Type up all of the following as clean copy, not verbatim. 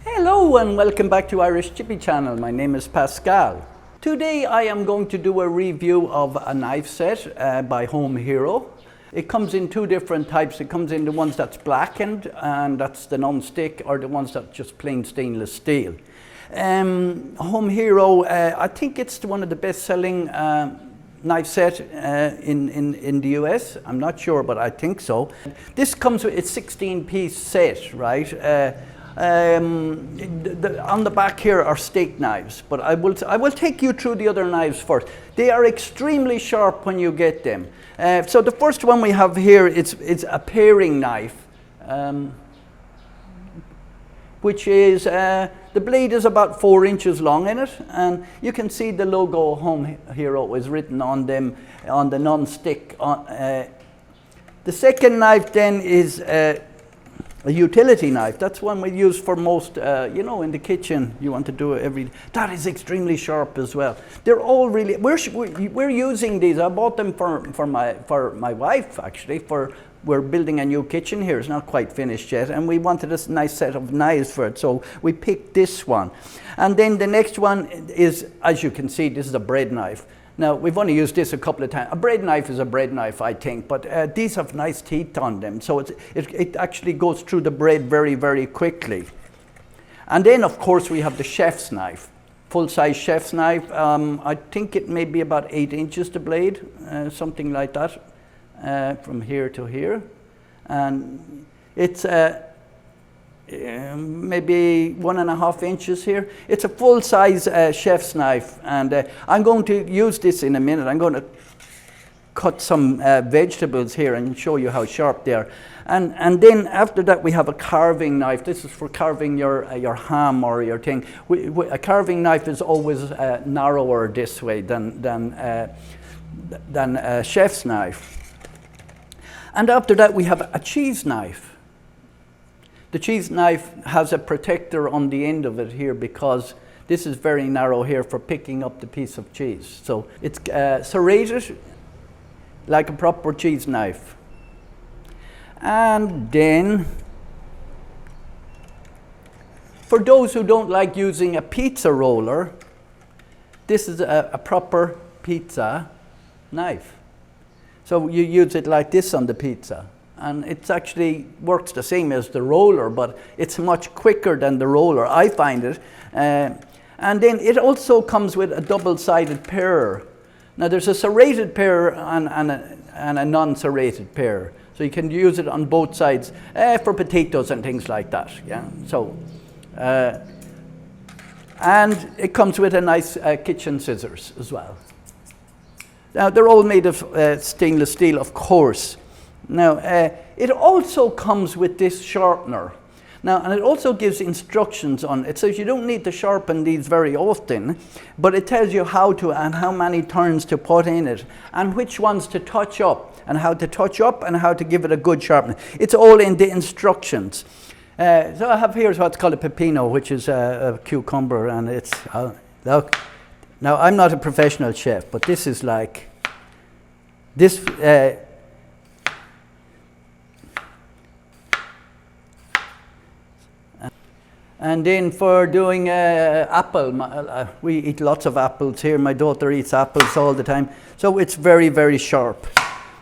Hello and welcome back to Irish Chippy channel. My name is Pascal. Today I am going to do a review of a knife set by Home Hero. It comes in two different types. It comes in the ones that's blackened, and that's the non-stick, or the ones that's just plain stainless steel. Home Hero, I think it's one of the best-selling knife set in the US. I'm not sure, but I think so. This comes with a 16-piece set, right? On the back here are steak knives, but I will take you through the other knives first. They are extremely sharp when you get them. So the first one we have here is a paring knife, which is the blade is about 4 inches long in it, and you can see the logo Home Hero is written on them on the non-stick. The second knife then is a utility knife. That's one we use for most, in the kitchen. You want to do it every. That is extremely sharp as well. They're all really. We're using these. I bought them for my wife actually. We're building a new kitchen here. It's not quite finished yet, and we wanted a nice set of knives for it, so we picked this one. And then the next one is, as you can see, this is a bread knife. Now, we've only used this a couple of times. A bread knife is a bread knife, I think, but these have nice teeth on them, so it actually goes through the bread very, very quickly. And then, of course, we have the chef's knife, full-size chef's knife. I think it may be about 8 inches, the blade, something like that, from here to here. And it's maybe 1.5 inches here. It's a full-size chef's knife, and I'm going to use this in a minute. I'm going to cut some vegetables here and show you how sharp they are. And then after that we have a carving knife. This is for carving your ham or your thing. A carving knife is always narrower this way than a chef's knife. And after that we have a cheese knife. The cheese knife has a protector on the end of it here because this is very narrow here for picking up the piece of cheese. So it's serrated like a proper cheese knife. And then, for those who don't like using a pizza roller, this is a proper pizza knife. So you use it like this on the pizza. And it actually works the same as the roller, but it's much quicker than the roller, I find it. And then it also comes with a double-sided pair. Now there's a serrated pair and a non-serrated pair. So you can use it on both sides for potatoes and things like that. Yeah. So, and it comes with a nice kitchen scissors as well. Now they're all made of stainless steel, of course. Now, it also comes with this sharpener. Now, and it also gives instructions on it. It says you don't need to sharpen these very often, but it tells you how to and how many turns to put in it, and which ones to touch up, and how to touch up, and how to give it a good sharpening. It's all in the instructions. So I have here what's called a pepino, which is a cucumber, and it's, look. Now, I'm not a professional chef, but this is like, this, and then for doing apple, we eat lots of apples here. My daughter eats apples all the time. So it's very, very sharp.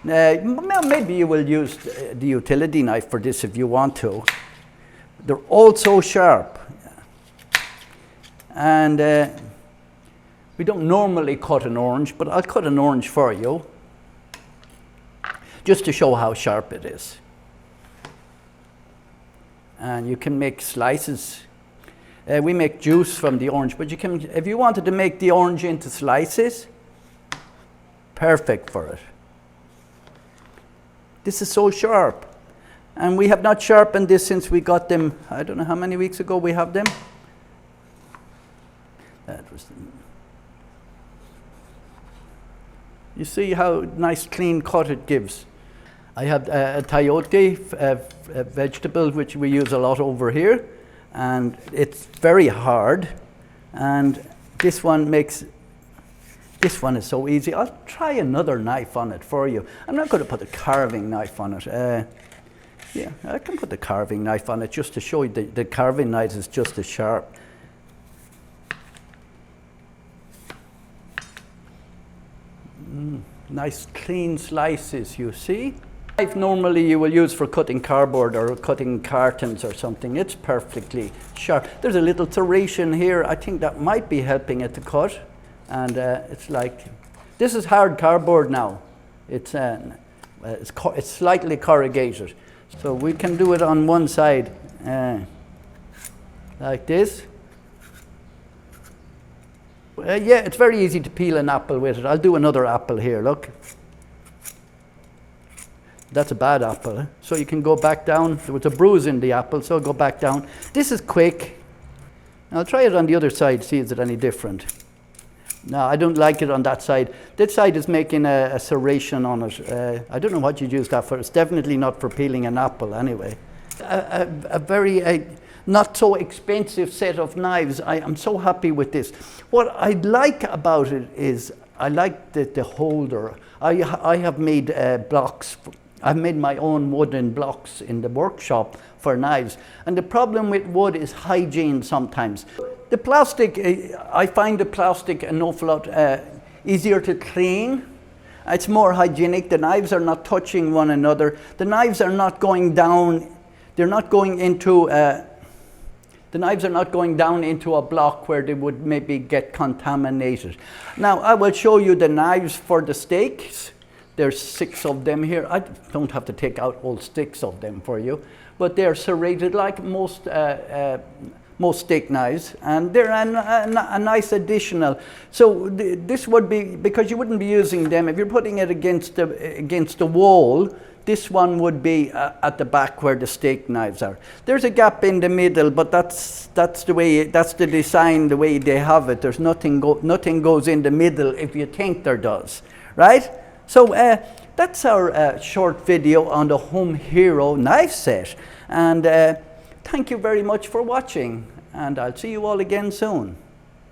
Maybe you will use the utility knife for this if you want to. They're all so sharp. And we don't normally cut an orange, but I'll cut an orange for you, just to show how sharp it is. And you can make slices. We make juice from the orange, but you can, if you wanted to make the orange into slices, perfect for it. This is so sharp. And we have not sharpened this since we got them, I don't know how many weeks ago we have them. That was you see how nice clean cut it gives. I have a Toyota vegetable, which we use a lot over here, and it's very hard. And this one makes, this one is so easy. I'll try another knife on it for you. I'm not going to put a carving knife on it. Yeah, I can put the carving knife on it just to show you the carving knife is just as sharp. Nice clean slices, you see. Knife normally you will use for cutting cardboard or cutting cartons or something. It's perfectly sharp. There's a little serration here. I think that might be helping it to cut. And it's like, this is hard cardboard now. It's slightly corrugated. So we can do it on one side, like this. Yeah, it's very easy to peel an apple with it. I'll do another apple here, look. That's a bad apple. Eh? So you can go back down. There was a bruise in the apple, so I'll go back down. This is quick. I'll try it on the other side, see is it any different. No, I don't like it on that side. That side is making a serration on it. I don't know what you'd use that for. It's definitely not for peeling an apple anyway. A very not so expensive set of knives. I'm so happy with this. What I like about it is I like the holder. I have made blocks. I've made my own wooden blocks in the workshop for knives. And the problem with wood is hygiene sometimes. The plastic, I find the plastic an awful lot easier to clean. It's more hygienic. The knives are not touching one another. The knives are not going down. They're not going into. The knives are not going down into a block where they would maybe get contaminated. Now I will show you the knives for the steaks. There's 6 of them here. I don't have to take out all 6 of them for you, but they're serrated like most steak knives, and they're a nice additional. So this would be, because you wouldn't be using them, if you're putting it against the wall, this one would be at the back where the steak knives are. There's a gap in the middle, but that's the way, that's the design, the way they have it. There's nothing goes in the middle if you think there does, right? So that's our short video on the Home Hero knife set. And thank you very much for watching. And I'll see you all again soon.